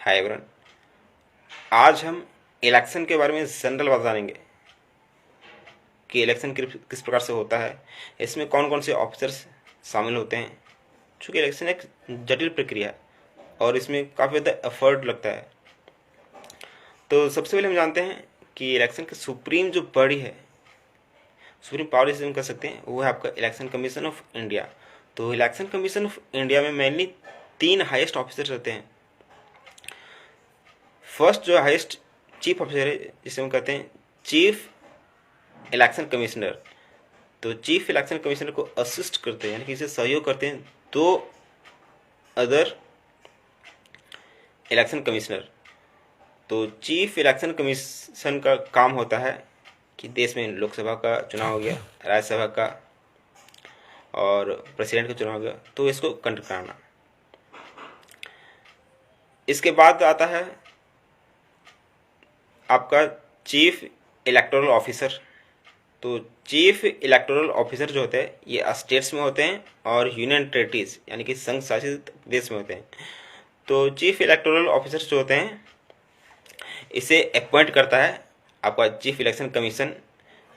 Hi everyone. आज हम election के बारे में जनरल बात जानेंगे कि इलेक्शन किस प्रकार से होता है, इसमें कौन कौन से ऑफिसर्स शामिल होते हैं। चूँकि इलेक्शन एक जटिल प्रक्रिया है और इसमें काफ़ी ज़्यादा एफर्ट लगता है, तो सबसे पहले हम जानते हैं कि इलेक्शन की सुप्रीम जो बॉडी है, सुप्रीम पावर जिसे हम कह सकते हैं, वो है आपका इलेक्शन कमीशन ऑफ इंडिया। तो इलेक्शन कमीशन ऑफ इंडिया में मेनली 3 हाईएस्ट ऑफिसर्स रहते हैं। फर्स्ट जो हाईएस्ट चीफ ऑफिसर है, जिसे हम कहते हैं चीफ इलेक्शन कमिश्नर। तो चीफ इलेक्शन कमिश्नर को असिस्ट करते हैं, यानी कि इसे सहयोग करते हैं 2 अदर इलेक्शन कमिश्नर। तो चीफ इलेक्शन कमीशन का काम होता है कि देश में लोकसभा का चुनाव हो गया, राज्यसभा का और प्रेसिडेंट का चुनाव हो गया, तो इसको कंडक्ट कराना। इसके बाद आता है आपका चीफ इलेक्टोरल ऑफिसर। तो चीफ इलेक्टोरल ऑफिसर जो होते हैं ये स्टेट्स में होते हैं और यूनियन टेरिटरीज यानी कि संघ शासित प्रदेश में होते हैं। तो चीफ इलेक्टोरल ऑफिसर जो होते हैं इसे अपॉइंट करता है आपका चीफ इलेक्शन कमीशन।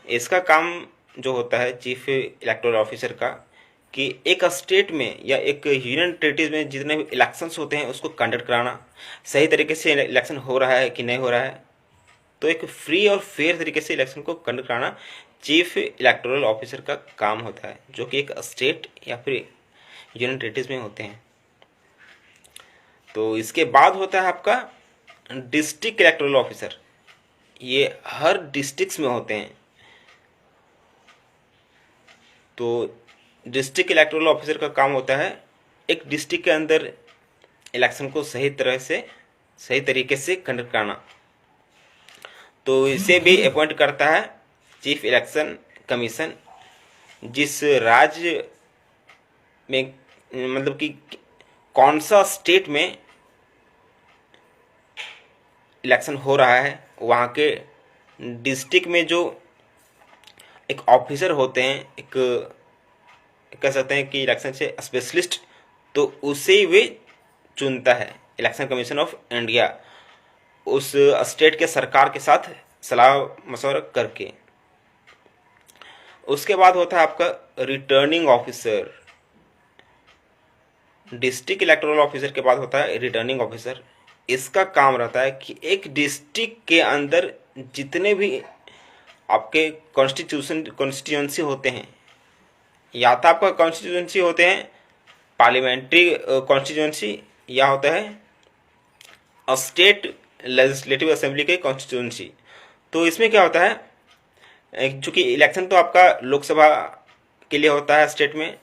इसका काम जो होता है चीफ इलेक्टोरल ऑफिसर का कि एक स्टेट में या एक यूनियन टेरिटरीज में जितने भी इलेक्शंस होते हैं उसको कंडक्ट कराना, सही तरीके से इलेक्शन हो रहा है कि नहीं हो रहा है, तो एक फ्री और फेयर तरीके से इलेक्शन को कंडक्ट कराना चीफ इलेक्टोरल ऑफिसर का काम होता है, जो कि एक स्टेट या फिर यूनियन टेरिटरीज में होते हैं। तो इसके बाद होता है आपका डिस्ट्रिक्ट इलेक्टोरल ऑफिसर। ये हर डिस्ट्रिक्ट्स में होते हैं। तो डिस्ट्रिक्ट इलेक्टोरल ऑफिसर का काम होता है एक डिस्ट्रिक्ट के अंदर इलेक्शन को सही तरीके से कंडक्ट कराना। तो इसे भी अपॉइंट करता है चीफ इलेक्शन कमीशन। जिस राज्य में मतलब कि कौन सा स्टेट में इलेक्शन हो रहा है, वहाँ के डिस्ट्रिक्ट में जो एक ऑफिसर होते हैं, एक कह सकते हैं कि इलेक्शन से स्पेशलिस्ट, तो उसे वे चुनता है इलेक्शन कमीशन ऑफ इंडिया, उस स्टेट के सरकार के साथ सलाह मशवरा करके। उसके बाद होता है आपका returning officer. District electoral officer के बाद होता है रिटर्निंग ऑफिसर। इसका काम रहता है कि एक डिस्ट्रिक्ट के अंदर जितने भी आपके कॉन्स्टिट्यूंसी होते हैं, या तो आपका कॉन्स्टिट्यूंसी होते हैं पार्लियामेंट्री कॉन्स्टिट्यूंसी या होता है स्टेट लेजिस्लेटिव असेंबली के कॉन्स्टिट्यूंसी। तो इसमें क्या होता है, चूँकि इलेक्शन तो आपका लोकसभा के लिए होता है स्टेट में,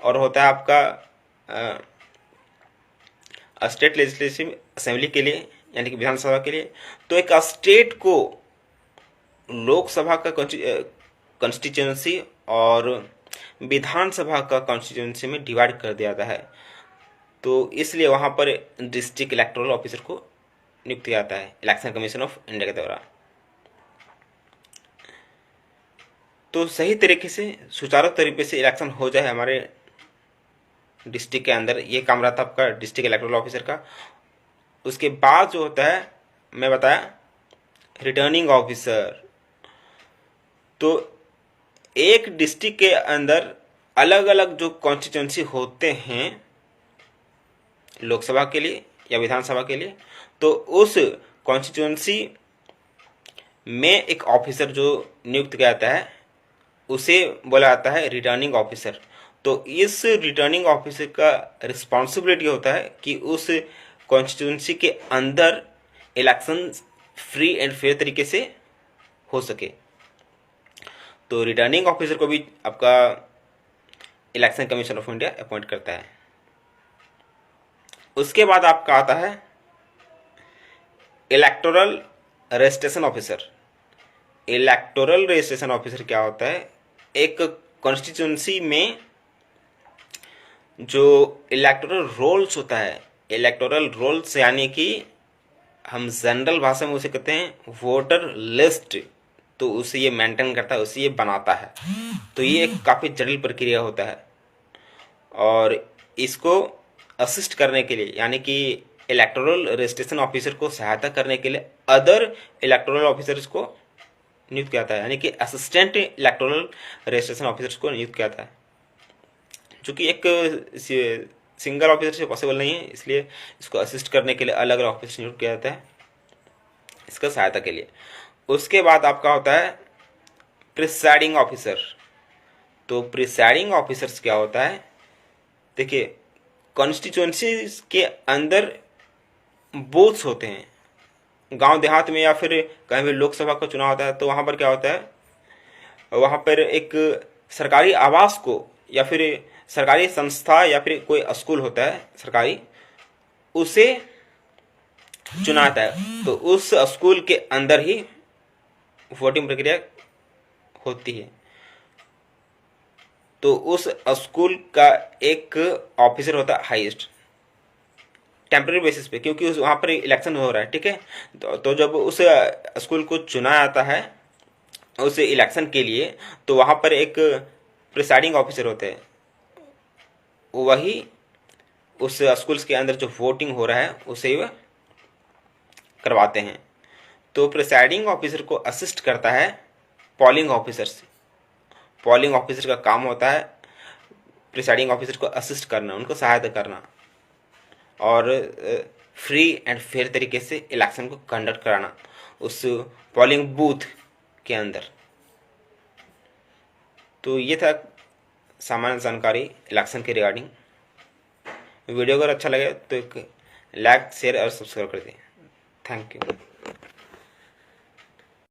और होता है आपका स्टेट लेजिस्लेटिव असेंबली के लिए यानी कि विधानसभा के लिए। तो एक स्टेट को लोकसभा का कॉन्स्टिट्यूंसी और विधानसभा का कॉन्स्टिट्यूंसी में डिवाइड कर दिया जाता है। तो इसलिए वहाँ पर डिस्ट्रिक्ट इलेक्टोरल ऑफिसर को नियुक्त किया जाता है इलेक्शन कमीशन ऑफ इंडिया के द्वारा। तो सही तरीके से सुचारू तरीके से इलेक्शन हो जाए हमारे डिस्ट्रिक्ट के अंदर, ये काम रहता है आपका डिस्ट्रिक्ट इलेक्टोरल ऑफिसर का। उसके बाद जो होता है मैं बताया रिटर्निंग ऑफिसर। तो एक डिस्ट्रिक्ट के अंदर अलग अलग जो कॉन्स्टिट्यूंसी होते हैं लोकसभा के लिए या विधानसभा के लिए, तो उस कॉन्स्टिट्यूंसी में एक ऑफिसर जो नियुक्त किया जाता है उसे बोला जाता है रिटर्निंग ऑफिसर। तो इस रिटर्निंग ऑफिसर का रिस्पॉन्सिबिलिटी होता है कि उस कॉन्स्टिट्यूंसी के अंदर इलेक्शन फ्री एंड फेयर तरीके से हो सके। तो रिटर्निंग ऑफिसर को भी आपका election commission of India appoint करता है। उसके बाद आपका आता है electoral registration officer. Electoral registration officer क्या होता है, एक कॉन्स्टिट्यूंसी में जो इलेक्टोरल रोल्स होता है, इलेक्टोरल रोल्स यानी कि हम जनरल भाषा में उसे कहते हैं वोटर लिस्ट, तो उसे ये मेंटेन करता है, उसे ये बनाता है। तो ये एक काफ़ी जटिल प्रक्रिया होता है और इसको असिस्ट करने के लिए यानी कि इलेक्टोरल रजिस्ट्रेशन ऑफिसर को सहायता करने के लिए अदर इलेक्टोरल ऑफिसर्स को नियुक्त किया जाता है, यानी कि असिस्टेंट इलेक्टोरल रजिस्ट्रेशन ऑफिसर्स को नियुक्त किया जाता है, जो कि एक सिंगल ऑफिसर से पॉसिबल नहीं है, इसलिए इसको असिस्ट करने के लिए अलग अलग ऑफिसर नियुक्त किया जाता है इसका सहायता के लिए। उसके बाद आपका होता है प्रिसाइडिंग ऑफिसर। तो प्रिसाइडिंग ऑफिसर्स क्या होता है, देखिए कॉन्स्टिट्यूएंसी के अंदर बूथ्स होते हैं, गांव देहात में या फिर कहीं भी लोकसभा का चुनाव होता है तो वहाँ पर क्या होता है, वहाँ पर एक सरकारी आवास को या फिर सरकारी संस्था या फिर कोई स्कूल होता है सरकारी, उसे चुना जाता है। तो उस स्कूल के अंदर ही वोटिंग प्रक्रिया होती है। तो उस स्कूल का एक ऑफिसर होता है हाईएस्ट टेम्पररी बेसिस पे, क्योंकि वहाँ पर इलेक्शन हो रहा है, ठीक है। तो जब उस स्कूल को चुना जाता है उस इलेक्शन के लिए, तो वहाँ पर एक प्रिसाइडिंग ऑफिसर होते हैं, वही उस स्कूल के अंदर जो वोटिंग हो रहा है उसे वह करवाते हैं। तो प्रिसाइडिंग ऑफिसर को असिस्ट करता है पोलिंग ऑफिसर से। पोलिंग ऑफिसर का काम होता है प्रिसाइडिंग ऑफिसर को असिस्ट करना, उनको सहायता करना और फ्री एंड फेयर तरीके से इलेक्शन को कंडक्ट कराना उस पोलिंग बूथ के अंदर। तो ये था सामान्य जानकारी इलेक्शन के रिगार्डिंग। वीडियो अगर अच्छा लगे तो एक लाइक शेयर और सब्सक्राइब कर दें। Thank you.